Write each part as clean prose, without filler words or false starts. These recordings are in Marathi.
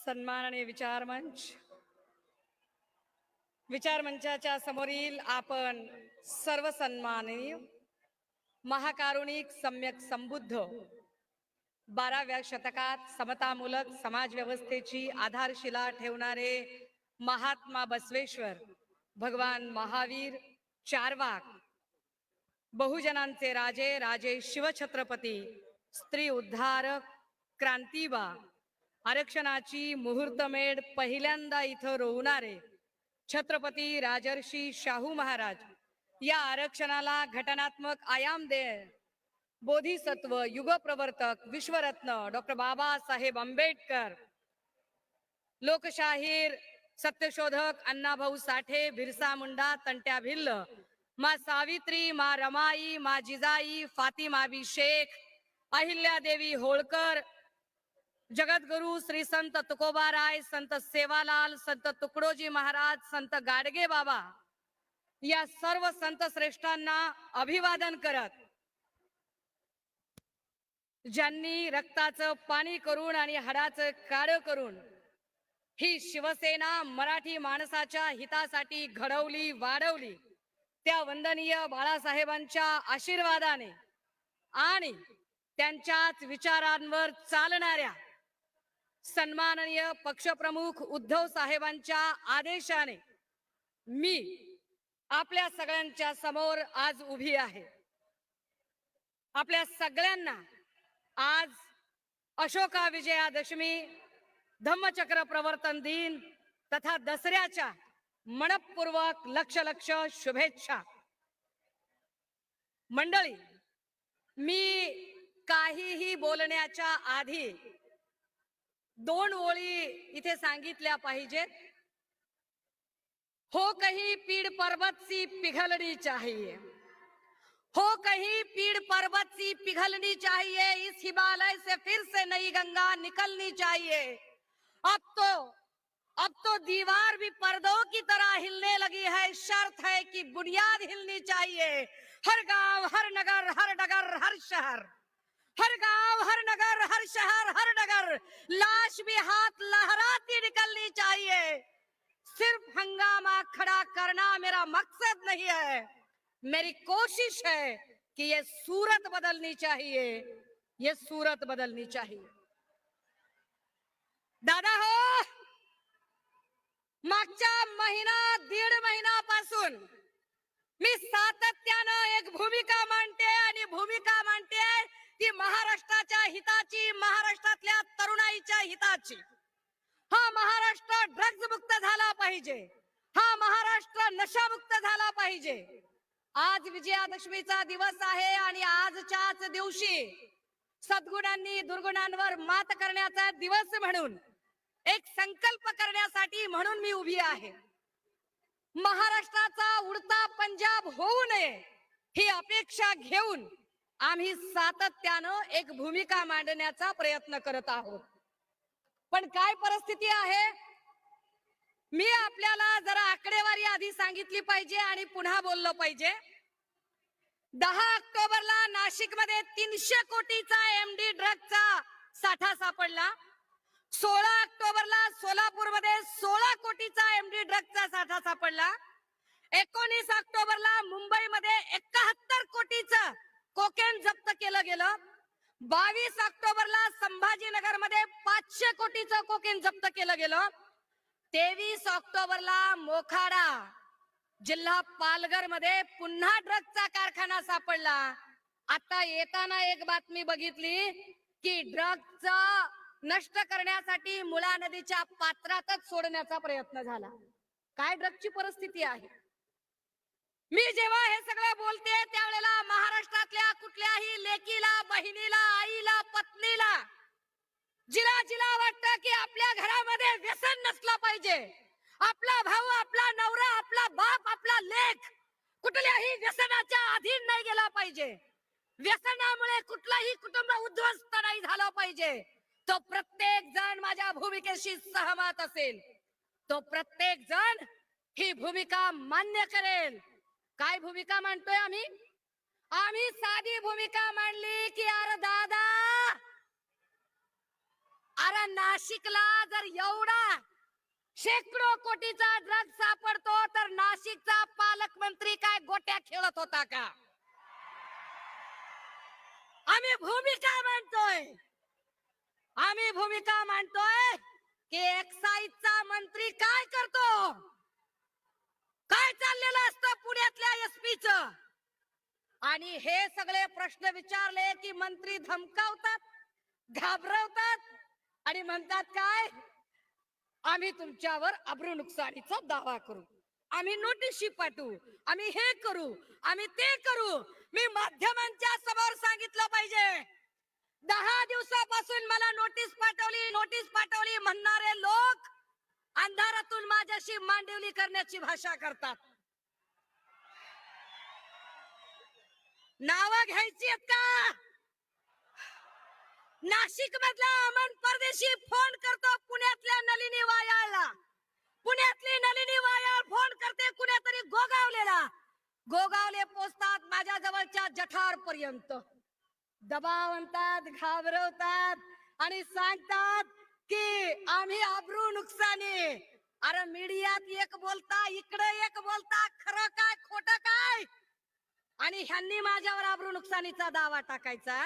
सन्मान आणि विचार मंचाच्या समोरील आपण सर्व सन्माननीय महाकारुणिक सम्यक संबुद्ध 12व्या शतकात समतामूलक समाज व्यवस्थेची आधारशिला ठेवणारे महात्मा बसवेश्वर भगवान महावीर चारवाक, बहुजनांचे राजे राजे शिवछत्रपती, स्त्री उद्धारक क्रांतीबा, आरक्षणाची मुहूर्तमेढ पहिल्यांदा इथं रोवणारे छत्रपती राजर्षी शाहू महाराज, या आरक्षणाला घटनात्मक आयाम दे बोधिसत्व युगप्रवर्तक विश्वरत्न डॉक्टर बाबासाहेब आंबेडकर, लोकशाहीर सत्यशोधक अण्णाभाऊ साठे, बिरसा मुंडा, तंट्या भिल्ल, मा सावित्री, मा रमाई, मा जिजाई, फातिमा बी शेख, अहिल्यादेवी होळकर, जगद्गुरु श्री संत तुकोबाराय, संत सेवालाल, संत तुकडोजी महाराज, संत गाडगे बाबा, या सर्व संत श्रेष्ठांना अभिवादन करत, ज्यांनी रक्ताचं पाणी करून आणि हाडाचं काळं करून ही शिवसेना मराठी माणसाच्या हितासाठी घडवली वाढवली, त्या वंदनीय बाळासाहेबांच्या आशीर्वादाने आणि त्यांच्याच विचारांवर चालणाऱ्या सन्माननीय पक्षप्रमुख उद्धव साहेबांच्या आदेशाने मी आपल्या सगळ्यांच्या समोर आज उभी आहे. आपल्या सगळ्यांना आज अशोका विजयादशमी, धम्मचक्र प्रवर्तन दिन तथा दसऱ्याच्या मनपूर्वक लक्ष शुभेच्छा. मंडळी, मी काहीही बोलण्याच्या आधी 2 ओळी इथे सांगितल्या पाहिजेत. हो कहीं पीड़ पर्वत सी पिघलनी चाहिए, हो कहीं पीड़ पर्वत सी पिघलनी चाहिए, इस हिमालय से फिर से नई गंगा निकलनी चाहिए. अब तो दीवार भी पर्दों की तरह हिलने लगी है. शर्त है कि बुनियाद हिलनी चाहिए. हर गांव, हर नगर, हर डगर, हर शहर, हर गांव, हर नगर, हर शहर, हर डगर, लाश भी हाथ लहराती निकलनी चाहिए. सिर्फ हंगामा खड़ा करना मेरा मकसद नहीं है. मेरी कोशिश है कि ये सूरत बदलनी चाहिए, ये सूरत बदलनी चाहिए. दादा हो, मागच्या दीड महिन्यापासून मी सातत्यानं एक भूमिका मांडते आणि भूमिका मांडते ती महाराष्ट्राच्या हिताची, महाराष्ट्रातल्या तरुणाईच्या हिताची. हा महाराष्ट्र ड्रग्ज मुक्त झाला पाहिजे, हा महाराष्ट्र नशामुक्त झाला पाहिजे. आज विजयादशमीचा दिवस आहे आणि आजच्याच दिवशी सद्गुणांनी दुर्गुणांवर मात करण्याचा दिवस म्हणून एक संकल्प करण्यासाठी म्हणून मी उभी आहे. महाराष्ट्राचा उडता पंजाब होऊ नये ही अपेक्षा घेऊन आम्ही सातत्यानं एक भूमिका मांडण्याचा प्रयत्न करत आहोत. पण काय परिस्थिती आहे, मी आपल्याला जरा आकडेवारी आधी सांगितली पाहिजे आणि पुन्हा बोललो पाहिजे. 10 ऑक्टोबरला नाशिकमध्ये 300 कोटीचा एमडी ड्रगचा साठा सापडला. 16 ऑक्टोबरला सोलापूरमध्ये 16 कोटीचा एमडी ड्रगचा साठा सापडला. 19 ऑक्टोबरला मुंबईमध्ये 71 कोटीचं कोकेन जप्त केलं गेलं. 22 ऑक्टोबरला संभाजीनगरमध्ये 500 कोटीचं कोकेन जप्त केलं गेलं. 23 ऑक्टोबरला मोखाडा जिल्हा पालघर मध्ये पुन्हा ड्रगचा कारखाना सापडला. आता येताना एक बातमी बघितली की ड्रगचा नष्ट करण्यासाठी मुळा नदीच्या पात्रातच सोडण्याचा प्रयत्न झाला. काय ड्रगची परिस्थिती आहे. मी जेव्हा हे सगळं बोलते त्यावेळेला महाराष्ट्रातल्या कुठल्याही लेकीला, बहिणीला, आईला, पत्नीला, जिला जिला वाटतं की आपल्या घरामध्ये व्यसन नसलं पाहिजे, आपला भाऊ, आपला नवरा, आपला बाप, आपला लेक कुठल्याही व्यसनाच्या अधीन नाही गेला पाहिजे, व्यसनामुळे कुठलाही कुटुंब उद्ध्वस्त नाही झालं पाहिजे, तो प्रत्येक जण माझ्या भूमिकेशी सहमत असेल, तो प्रत्येक जण ही भूमिका मान्य करेल. काय भूमिका मांडतोय आम्ही? आम्ही साधी भूमिका मांडली की अरे दादा, अरे नाशिकला जर एवढा शेकडो कोटीचा ड्रग सापडतो तर नाशिकचा पालकमंत्री काय गोट्या खेळत होता का? आम्ही भूमिका मांडतोय की एक्साईजचा मंत्री काय करतो, काय चाललेलं असतं पुण्यातल्या एसपीच, आणि हे सगळे प्रश्न विचारले की मंत्री धमकावतात, घाबरवतात आणि म्हणतात काय, आम्ही तुमच्यावर अब्रू नुकसानीचा दावा करू, आम्ही नोटीशी पाठवू, आम्ही हे करू, आम्ही ते करू. मी माध्यमांच्या समोर सांगितलं पाहिजे, 10 दिवसापासून मला नोटीस पाठवली म्हणणारे लोक अंधारातून माझ्याशी मांडिवली करण्याची भाषा करतात. नावं घ्यायची आहेत का? नाशिक मधला अमन परदेशी फोन करतो पुण्यातल्या नलिनी वायाळला, पुण्यातली नलिनी वायाळ फोन करते कुणीतरी गोगावलेला, गोगावले पोचतात माझ्या जवळच्या जठार पर्यंत, दबाव आणतात, घाबरवतात आणि सांगतात की आम्ही अब्रू नुकसानी. अरे मीडियात एक बोलता, इकडे एक बोलता, खरं काय खोटं काय? आणि ह्यांनी माझ्यावर अब्रू नुकसानीचा दावा टाकायचा.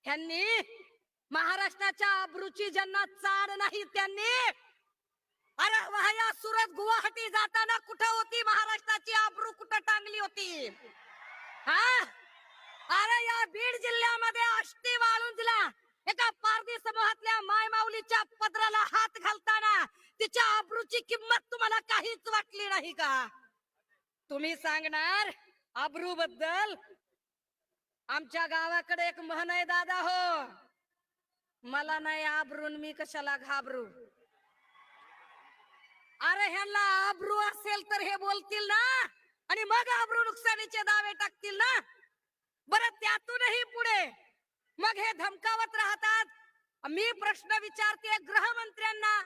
ह्यांनी महाराष्ट्राच्या अब्रूची ज्यांना चाड नाही त्यांनी, अरे वाया सुरत गुवाहाटी जाताना कुठं होती महाराष्ट्राची अब्रू, कुठं टांगली होती? हा, अरे या बीड जिल्ह्यामध्ये आष्टी वाळुंजला एका पारधी समूहातल्या मायमाऊलीच्या पदराला हात घालताना तिच्या अब्रूची किंमत तुम्हाला काहीच वाटली नाही का? तुम्ही सांगणार अब्रू बद्दल? आमच्या गावाकडे एक म्हण आहे दादा हो, मला नाही आबरून मी कशाला घाबरू. अरे ह्यांना आबरू असेल तर हे बोलतील ना, आणि मग आबरू नुकसानीचे दावे टाकतील ना. बरं त्यातूनही पुढे मग हे धमकावत राहतात. मी प्रश्न विचारते गृहमंत्र्यांना,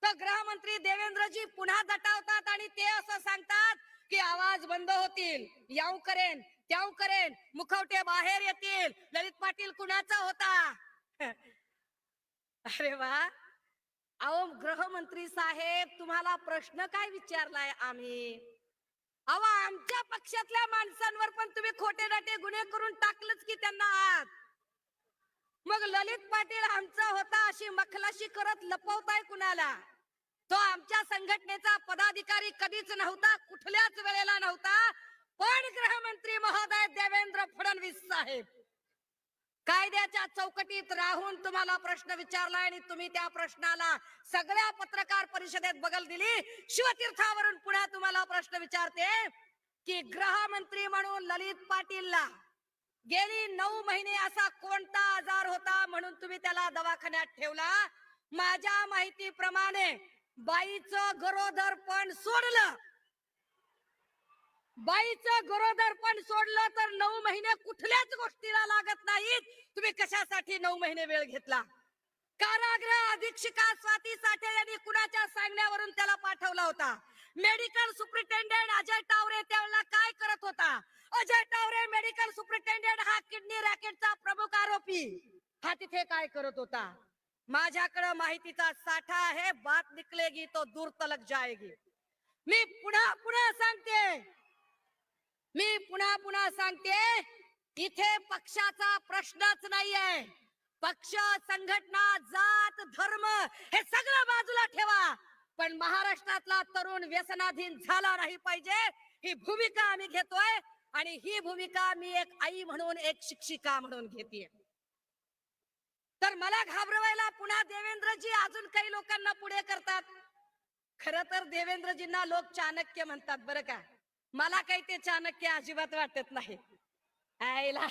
तर गृहमंत्री देवेंद्रजी पुन्हा दटावतात आणि ते असं सांगतात की आवाज बंद होतील, याव करेन त्याव करेन, मुखवटे बाहेर येतील, ललित पाटील कुणाचा होता? अरे वा, अहो गृहमंत्री साहेब तुम्हाला प्रश्न काय विचारलाय आम्ही? अहो आमच्या पक्षातल्या माणसांवर पण तुम्ही खोटे नाटे गुन्हे करून टाकलंच की त्यांना आत. मग ललित पाटील आमचा होता अशी मखलाशी करत लपवताय कुणाला? तो आमच्या संघटनेचा पदाधिकारी कधीच नव्हता, कुठल्याच वेळेला नव्हता. पण गृहमंत्री महोदय देवेंद्र फडणवीस साहेब कायद्याच्या चौकटीत राहून तुम्हाला प्रश्न विचारलाय आणि तुम्ही त्या प्रश्नाला सगळ्या पत्रकार परिषदेत बगल दिली. शिवतीर्थावरून पुन्हा तुम्हाला प्रश्न विचारते की गृहमंत्री म्हणून ललित पाटीलला गेली 9 महिने असा कोणता आजार होता म्हणून तुम्ही त्याला दवाखान्यात ठेवला? माझ्या माहितीप्रमाणे बाईचं गरोदरपण सोडलं, बाईचं गरोदरपण सोडलं तर 9 महिने कुठल्याच गोष्टीला लागत नाहीत. तुम्ही कशासाठी 9 महिने वेळ घेतला? कारागृह अधीक्षिका स्वाती साठे यांनी कुणाच्या सांगण्यावरून त्याला पाठवला होता? मेडिकल सुप्रिंटेंडेंट अजय टावरे त्यावेळेला काय करत होता? अजय टावरे मेडिकल सुप्रिंटेंडेंट हा किडनी रॅकेटचा प्रमुख आरोपी, हा तिथे काय करत होता? माझ्याकडे माहितीचा साठा आहे, बात निकलेगी तो दूर तलक जाएगी. मी पुन्हा सांगते, इथे पक्षाचा प्रश्नच नाहीये. पक्ष, संघटना, जात, धर्म हे सगळं बाजूला ठेवा, पण महाराष्ट्रातला तरुण व्यसनाधीन झाला नाही पाहिजे ही भूमिका आम्ही घेतोय. आणि ही भूमिका मी एक आई म्हणून, एक शिक्षिका म्हणून घेतेय. तर मला घाबरवायला पुन्हा देवेंद्रजी अजून काही लोकांना पुढे करतात. खर तर देवेंद्रजींना लोक चाणक्य म्हणतात बरं का. मला काही ते चाणक्य अजिबात वाटत नाही. आईला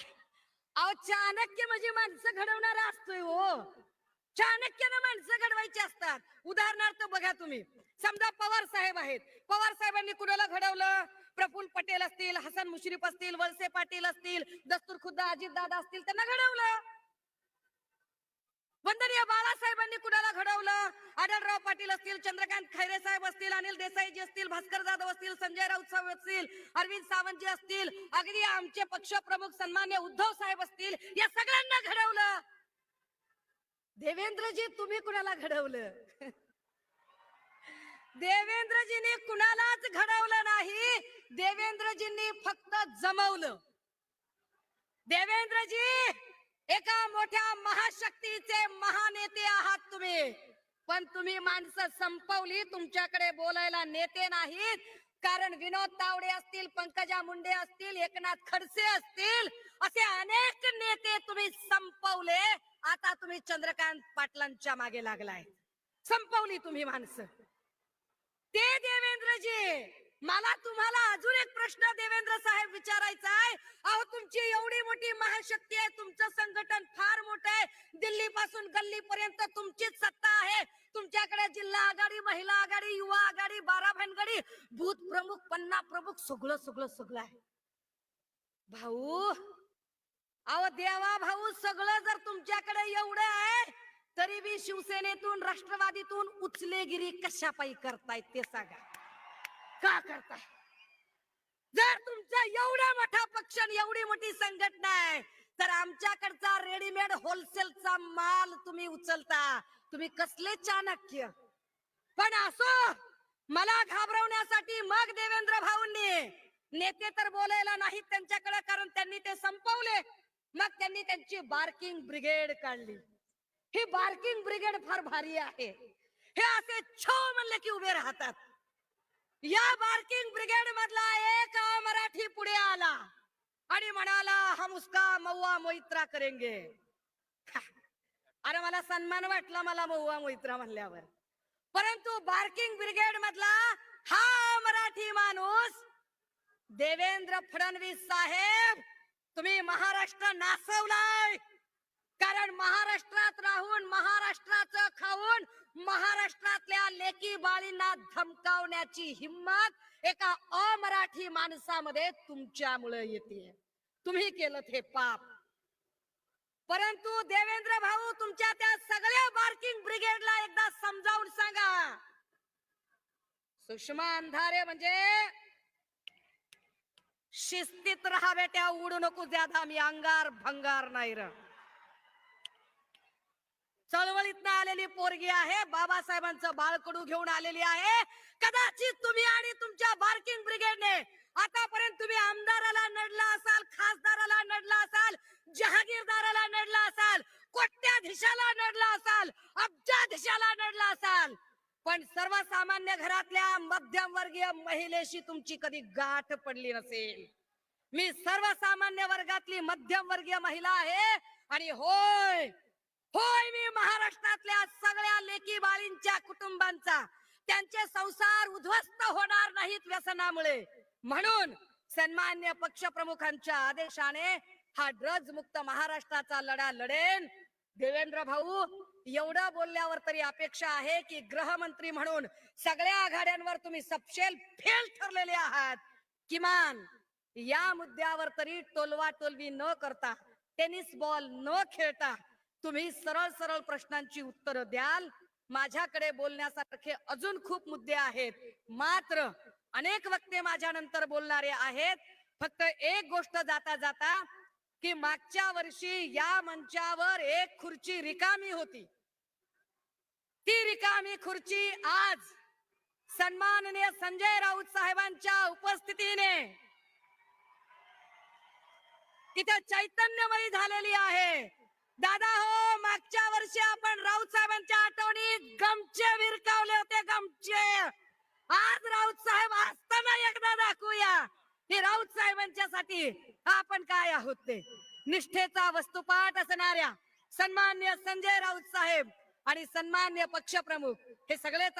अहो चाणक्य म्हणजे माणसं घडवणारा असतोय हो. चाणक्यानं माणसं घडवायची असतात. उदाहरणार्थ बघा तुम्ही, समजा पवार साहेब आहेत, पवार साहेबांनी कुणाला घडवलं? प्रफुल्ल पटेल असतील, हसन मुश्रीफ असतील, वळसे पाटील असतील, दस्तूर खुद्द अजित दादा असतील, त्यांना घडवलं. वंदनीय बाळासाहेबांनी कुणाला घडवलं? आढळराव पाटील असतील, चंद्रकांत खैरे साहेब असतील, अनिल देसाईजी असतील, भास्कर जाधव असतील, संजय राऊत साहेब असतील, अरविंद सावंतजी असतील, अगदी आमचे पक्ष प्रमुख सन्मान्य उद्धव साहेब असतील, या सगळ्यांना घडवलं. देवेंद्रजी तुम्ही कुणाला घडवलं? देवेंद्रजींनी कुणालाच घडवलं नाही, देवेंद्रजींनी फक्त जमवलं. देवेंद्रजी एका मोठ्या महाशक्तीचे महानेते आहात तुम्ही, पण तुम्ही माणसं संपवली. तुमच्याकडे बोलायला नेते नाहीत. कारण विनोद तावडे असतील, पंकजा मुंडे असतील, एकनाथ खडसे असतील, असे अनेक नेते तुम्ही संपवले. आता तुम्ही चंद्रकांत पाटलांच्या मागे लागलाय. संपवली तुम्ही माणसं. ते देवेंद्रजी, मला तुम्हाला अजून एक प्रश्न देवेंद्र साहेब विचारायचा आहे. अहो तुमची एवढी मोठी महाशक्ती आहे, तुमचं संघटन फार मोठं आहे, दिल्ली पासून गल्ली पर्यंत तुमचीच सत्ता आहे. तुमच्याकडे जिल्हा आघाडी, महिला आघाडी, युवा आघाडी, 12 भानगडी, भूत प्रमुख, पन्ना प्रमुख, सगळं सगळं सगळं आहे. भाऊ, अहो देवा भाऊ, सगळं जर तुमच्याकडे एवढं आहे, तरी बी शिवसेनेतून, राष्ट्रवादीतून उचलेगिरी कशा पायी करतायत ते सांगा. का करताय? जर तुमचा एवढा मोठा पक्ष आणि एवढी मोठी संघटना आहे, तर आमच्याकडचा रेडीमेड होलसेलचा माल तुम्ही उचलता. तुम्ही कसले चाणक्य. पण असो, मला घाबरवण्यासाठी मग देवेंद्र भाऊंनी, नेते तर बोलायला नाहीत त्यांच्याकडे, कारण त्यांनी ते संपवले. मग त्यांनी त्यांची बार्किंग ब्रिगेड काढली. ही बार्किंग ब्रिगेड फार भारी आहे. हे असे छो म्हणले की उभे राहतात. या बार्किंग ब्रिगेड मधला एक मराठी पुढे आला आणि म्हणाला, हम उसका महुआ मोइत्रा करेंगे. अरे मला सन्मान वाटला मला महुआ मोइत्रा म्हणल्यावर. परंतु बार्किंग ब्रिगेड मधला हा मराठी माणूस देवेंद्र फडणवीस साहेब, तुम्ही महाराष्ट्र नासवलाय. कारण महाराष्ट्रात राहून, महाराष्ट्राचं खाऊन, महाराष्ट्रातल्या लेकी बाळींना धमकावण्याची हिम्मत एका अमराठी माणसामध्ये तुमच्यामुळे येते. तुम्ही केलं हे पाप. परंतु देवेंद्र भाऊ, तुमच्या त्या सगळ्या बार्किंग ब्रिगेडला एकदा समजावून सांगा, सुषमा अंधारे म्हणजे शिस्तीत राहा बेट्या, उडू नको ज्यादा, मी अंगार भंगार नाही र. चळवळीतनं आलेली पोरगी आहे, बाबासाहेबांचं बाळकडू घेऊन आलेली आहे. कदाचित तुम्ही आणि तुमच्या बार्किंग ब्रिगेडने आतापर्यंत तुम्ही आमदाराला नडला असाल, खासदाराला नडला असाल, जहागीरदाराला नडला असाल, कोट्याधीशाला नडला असाल, अब्जाधीशाला नडला असाल, पण सर्वसामान्य घरातल्या मध्यमवर्गीय महिलेशी तुमची कधी गाठ पडली नसेल. मी सर्वसामान्य वर्गातली मध्यमवर्गीय महिला आहे आणि होय होय, मी महाराष्ट्रातल्या सगळ्या लेकी बाळींच्या कुटुंबांचा, त्यांचे संसार उद्ध्वस्त होणार नाहीत व्यसनामुळे, म्हणून सन्मान्य पक्षप्रमुखांच्या आदेशाने हा ड्रग्ज मुक्त महाराष्ट्राचा लढा लढेन. देवेंद्र भाऊ, एवढं बोलल्यावर तरी अपेक्षा आहे की गृहमंत्री म्हणून सगळ्या आघाड्यांवर तुम्ही सपशेल फेल ठरलेले आहात. किमान या मुद्द्यावर तरी टोलवा टोलवी न करता, टेनिस बॉल न खेळता तुम्ही सरळ सरळ प्रश्नांची उत्तर द्याल. माझ्याकडे बोलण्यासारखे अजून खूप मुद्दे आहेत, मात्र अनेक वक्ते माझ्या नंतर बोलणारे आहेत. फक्त एक गोष्ट जाता जाता, की मागच्या वर्षी या मंचावर एक खुर्ची रिकामी होती. ती रिकामी खुर्ची आज सन्माननीय संजय राऊत साहेबांच्या उपस्थितीने तिथे चैतन्यमयी झालेली आहे. दादा हो, मागच्या वर्षी आपण राऊत साहेबांच्या आठवणीत गमचे विरकावले होते, गमचे. आज राऊत साहेब असताना एकदा दाखवूया की राऊत साहेबांच्यासाठी आपण काय आहोत ते. निष्ठेचा वस्तुपाठ असणाऱ्या सन्मान्य संजय राऊत साहेब आणि सन्मान्य पक्षप्रमुख हे सगळेच